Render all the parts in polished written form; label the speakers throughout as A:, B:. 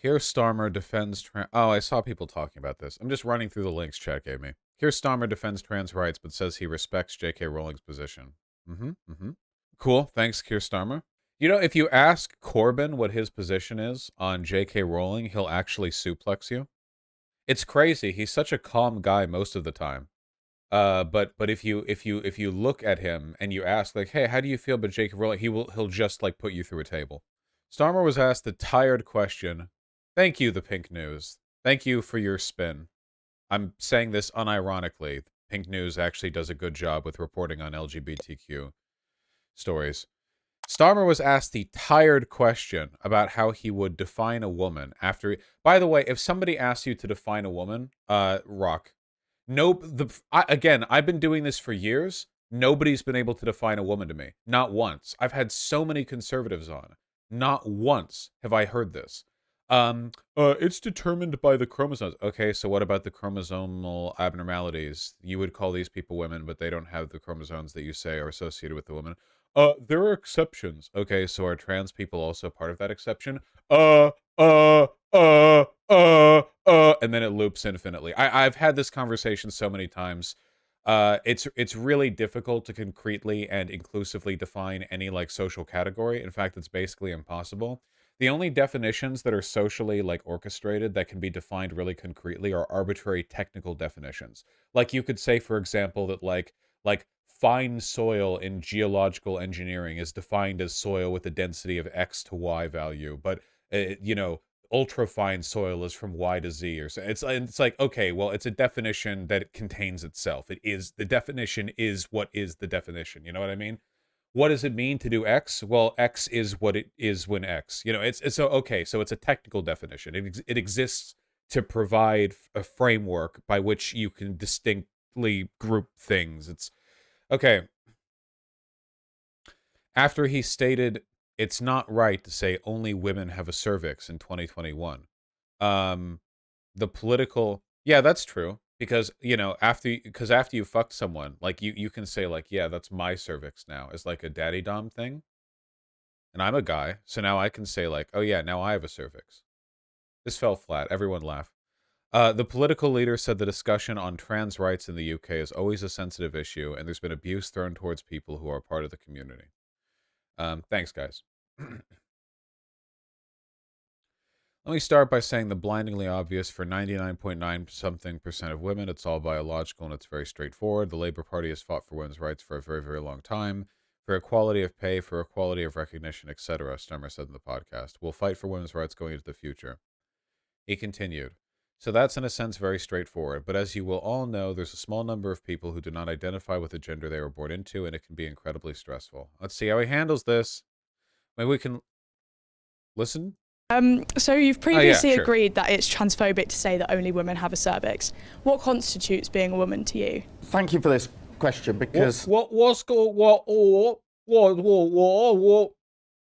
A: Here Starmer defends oh, I saw people talking about this. I'm just running through the links chat gave me. Here Starmer defends trans rights, but says he respects JK Rowling's position. Cool. Thanks, Keir Starmer. You know, if you ask Corbyn what his position is on JK Rowling, he'll actually suplex you. It's crazy. He's such a calm guy most of the time. But if you look at him and you ask like, hey, how do you feel about JK Rowling? He'll just like put you through a table. Starmer was asked the tired question. Thank you, the Pink News. Thank you for your spin. I'm saying this unironically. Pink News actually does a good job with reporting on LGBTQ stories. Starmer was asked the tired question about how he would define a woman after. By the way, if somebody asks you to define a woman, rock. Nope. Again, I've been doing this for years. Nobody's been able to define a woman to me. Not once. I've had so many conservatives on. Not once have I heard this. It's determined by the chromosomes. Okay, so what about the chromosomal abnormalities? You would call these people women, but they don't have the chromosomes that you say are associated with the woman. There are exceptions. Okay, so are trans people also part of that exception? And then it loops infinitely. I've had this conversation so many times. It's really difficult to concretely and inclusively define any like social category. In fact, it's basically impossible. The only definitions that are socially like orchestrated that can be defined really concretely are arbitrary technical definitions. Like you could say, for example, that like fine soil in geological engineering is defined as soil with a density of X to Y value, but you know, ultra fine soil is from Y to Z, or so. It's like, okay, well, it's a definition that it contains itself. It is, the definition is what is the definition. You know what I mean? What does it mean to do X? Well, X is what it is when X. You know, it's so okay. So it's a technical definition. It exists to provide a framework by which you can distinctly group things. It's okay. After he stated it's not right to say only women have a cervix in 2021. The political, yeah, that's true. Because, you know, after you fucked someone, like you can say like, yeah, that's my cervix now, as like a daddy dom thing. And I'm a guy, so now I can say like, oh yeah, now I have a cervix. This fell flat. Everyone laugh. The political leader said the discussion on trans rights in the UK is always a sensitive issue, and there's been abuse thrown towards people who are part of the community. Thanks, guys. Let me start by saying the blindingly obvious for 99.9 something percent of women, it's all biological and it's very straightforward. The Labour Party has fought for women's rights for a very, very long time, for equality of pay, for equality of recognition, etc., Starmer said in the podcast. We'll fight for women's rights going into the future. He continued. So that's in a sense very straightforward, but as you will all know, there's a small number of people who do not identify with the gender they were born into, and it can be incredibly stressful. Let's see how he handles this. Maybe we can listen.
B: So you've previously agreed that it's transphobic to say that only women have a cervix. What constitutes being a woman to you?
C: Thank you for this question, because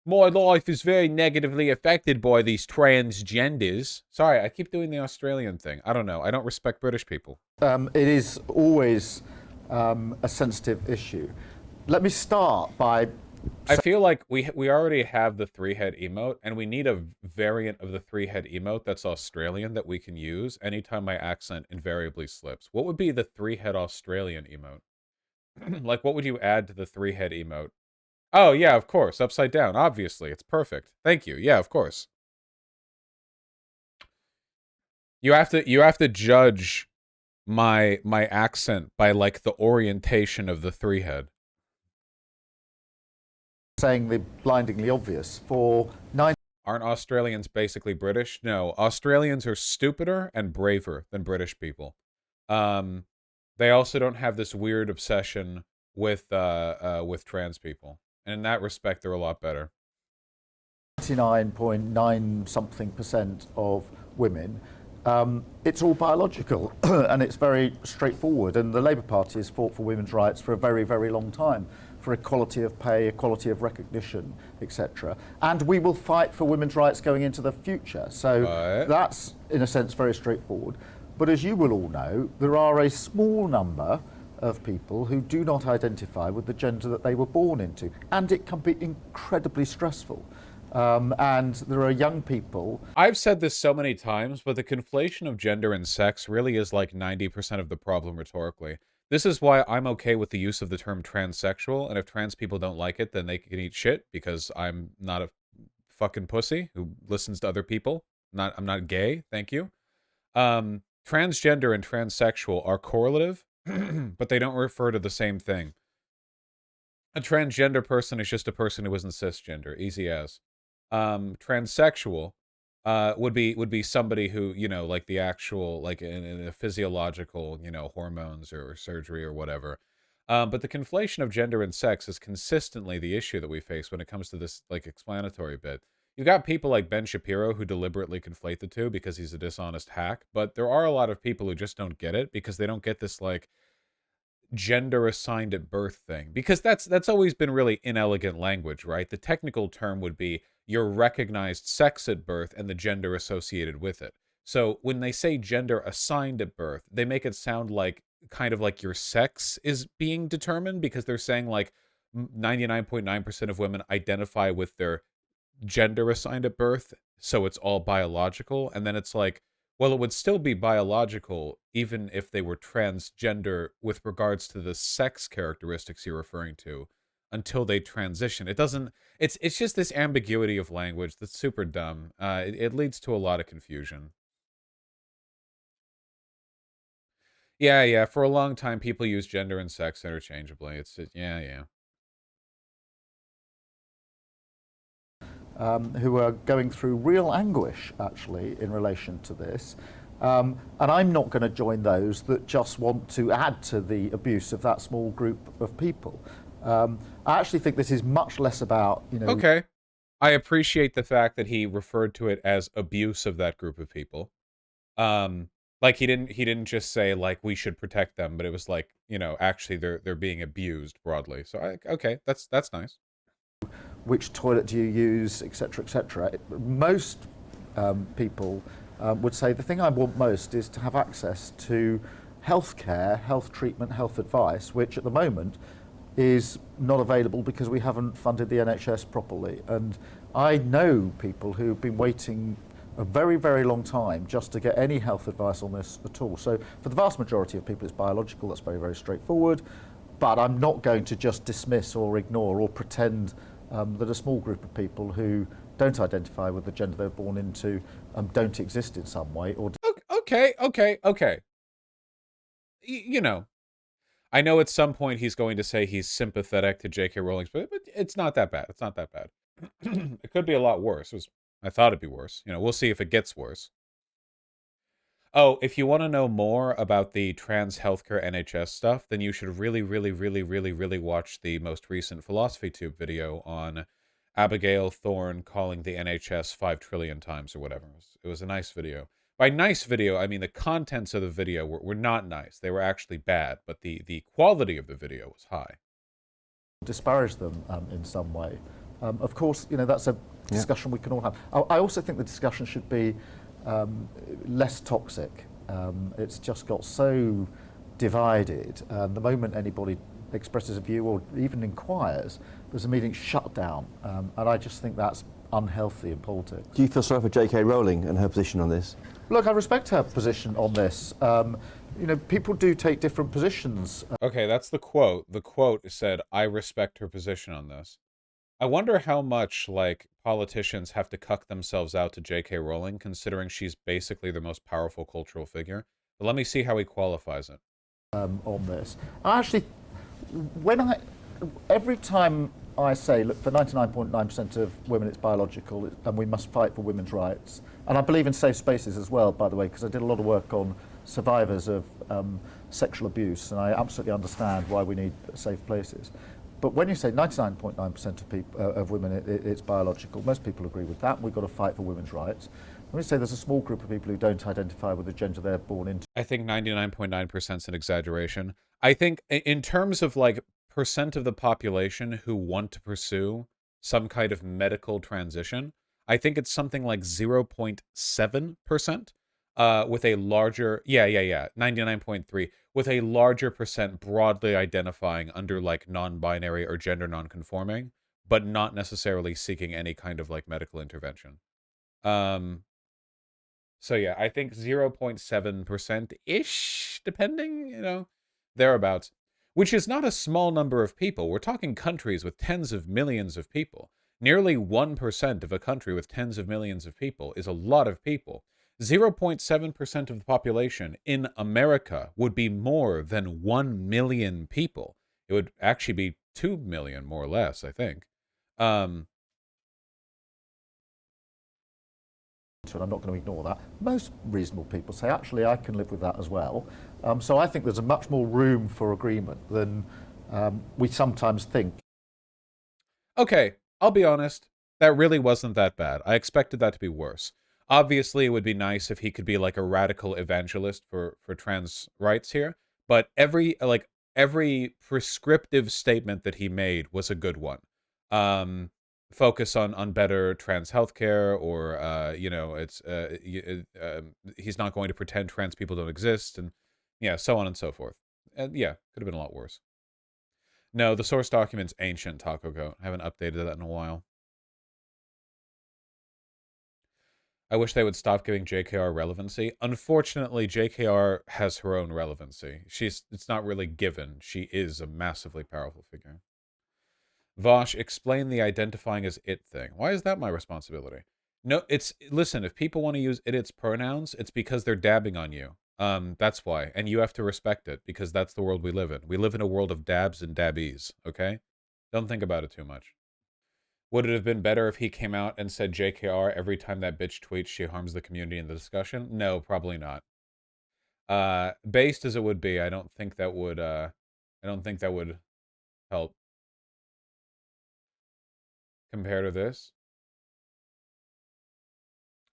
A: my life is very negatively affected by these transgenders. Sorry, I keep doing the Australian thing. I don't know. I don't respect British people.
C: It is always a sensitive issue. Let me start by...
A: I feel like we already have the three-head emote, and we need a variant of the three-head emote that's Australian that we can use anytime my accent invariably slips. What would be the three-head Australian emote? Like, what would you add to the three-head emote? Oh, yeah, of course. Upside down. Obviously. It's perfect. Thank you. Yeah, of course. You have to judge my accent by, like, the orientation of the three-head.
C: Saying the blindingly obvious for 9.
A: Aren't Australians basically British? No, Australians are stupider and braver than British people. They also don't have this weird obsession with trans people, and in that respect, they're a lot better.
C: 99.9 something percent of women. It's all biological, and it's very straightforward. And the Labour Party has fought for women's rights for a very, very long time, for equality of pay, equality of recognition, etc. And we will fight for women's rights going into the future. So that's, in a sense, very straightforward. But as you will all know, there are a small number of people who do not identify with the gender that they were born into. And it can be incredibly stressful. And there are young people.
A: I've said this so many times, but the conflation of gender and sex really is like 90% of the problem rhetorically. This is why I'm okay with the use of the term transsexual, and if trans people don't like it, then they can eat shit, because I'm not a fucking pussy who listens to other people. I'm not gay, thank you. Transgender and transsexual are correlative, but they don't refer to the same thing. A transgender person is just a person who isn't cisgender, easy as. Transsexual would be somebody who, you know, like the actual, like in a physiological, you know, hormones or surgery or whatever. But the conflation of gender and sex is consistently the issue that we face when it comes to this, like, explanatory bit. You've got people like Ben Shapiro who deliberately conflate the two because he's a dishonest hack, but there are a lot of people who just don't get it because they don't get this, like, gender assigned at birth thing, because that's always been really inelegant language, right? The technical term would be your recognized sex at birth and the gender associated with it. So when they say gender assigned at birth, they make it sound like kind of like your sex is being determined, because they're saying like 99.9% of women identify with their gender assigned at birth, so it's all biological. And then it's like, well, it would still be biological even if they were transgender with regards to the sex characteristics you're referring to, until they transition. It doesn't, it's just this ambiguity of language that's super dumb. It leads to a lot of confusion. Yeah, for a long time people use gender and sex interchangeably. Yeah.
C: Who are going through real anguish, actually, in relation to this. And I'm not going to join those that just want to add to the abuse of that small group of people. I actually think this is much less about, you know...
A: Okay. I appreciate the fact that he referred to it as abuse of that group of people. Like he didn't just say like we should protect them, but it was like, you know, actually they're being abused broadly. So okay, that's nice.
C: Which toilet do you use, etc., etc. Most people would say the thing I want most is to have access to healthcare, health treatment, health advice, which at the moment is not available because we haven't funded the NHS properly. And I know people who've been waiting a very, very long time just to get any health advice on this at all. So for the vast majority of people, it's biological. That's very, very straightforward. But I'm not going to just dismiss or ignore or pretend that a small group of people who don't identify with the gender they're born into don't exist in some way. Or
A: Okay. You know, I know at some point he's going to say he's sympathetic to JK Rowling, but it's not that bad. It's not that bad. It could be a lot worse. I thought it'd be worse. You know, we'll see if it gets worse. Oh, if you want to know more about the trans healthcare NHS stuff, then you should really watch the most recent Philosophy Tube video on Abigail Thorne calling the NHS 5 trillion times or whatever. It was a nice video. By nice video, I mean the contents of the video were not nice. They were actually bad, but the quality of the video was high.
C: Disparage them in some way. Of course, you know, that's a discussion we can all have. I also think the discussion should be less toxic. It's just got so divided. The moment anybody expresses a view or even inquires, there's a meeting shut down. And I just think that's unhealthy in politics.
D: Do you feel sorry for JK Rowling and her position on this?
C: Look, I respect her position on this. You know, people do take different positions.
A: Okay, that's the quote. The quote said, "I respect her position on this." I wonder how much, like, politicians have to cuck themselves out to JK Rowling, considering she's basically the most powerful cultural figure. But let me see how he qualifies it.
C: On this. Actually, every time I say, look, for 99.9% of women it's biological and we must fight for women's rights, and I believe in safe spaces as well, by the way, because I did a lot of work on survivors of sexual abuse, and I absolutely understand why we need safe places. But when you say 99.9% of people, of women, it's biological, most people agree with that. We've got to fight for women's rights. When you say there's a small group of people who don't identify with the gender they're born into.
A: I think 99.9% is an exaggeration. I think in terms of like percent of the population who want to pursue some kind of medical transition, I think it's something like 0.7%. With a larger, 99.3, with a larger percent broadly identifying under like non-binary or gender non-conforming. but not necessarily seeking any kind of like medical intervention. So yeah, I think 0.7%-ish, depending, thereabouts, which is not a small number of people. We're talking countries with tens of millions of people. Nearly 1% of a country with tens of millions of people is a lot of people. 0.7% of the population in America would be more than 1 million people. It would actually be 2 million, more or less, I think.
C: And I'm not going to ignore that. Most reasonable people say, actually, I can live with that as well. So I think there's a much more room for agreement than we sometimes think.
A: Okay, I'll be honest. That really wasn't that bad. I expected that to be worse. Obviously, it would be nice if he could be like a radical evangelist for trans rights here, but every prescriptive statement that he made was a good one. Focus on better trans healthcare, or he's not going to pretend trans people don't exist, and yeah, so on and so forth. And yeah, could have been a lot worse. No, the source document's ancient, Taco Goat. I haven't updated that in a while. I wish they would stop giving JKR relevancy. Unfortunately, JKR has her own relevancy. It's not really given. She is a massively powerful figure. Vaush, explain the identifying as it thing. Why is that my responsibility? No, listen, if people want to use its pronouns, it's because they're dabbing on you. That's why. And you have to respect it, because that's the world we live in. We live in a world of dabs and dabbies, okay? Don't think about it too much. Would it have been better if he came out and said JKR every time that bitch tweets she harms the community in the discussion? No, probably not. Based as it would be, I don't think that would help. Compared to this.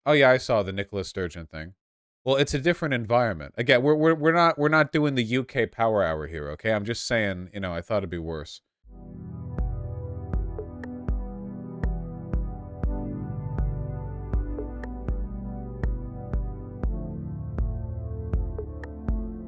A: Oh yeah, I saw the Nicholas Sturgeon thing. Well, it's a different environment. Again, we're not doing the UK power hour here, okay? I'm just saying, I thought it'd be worse.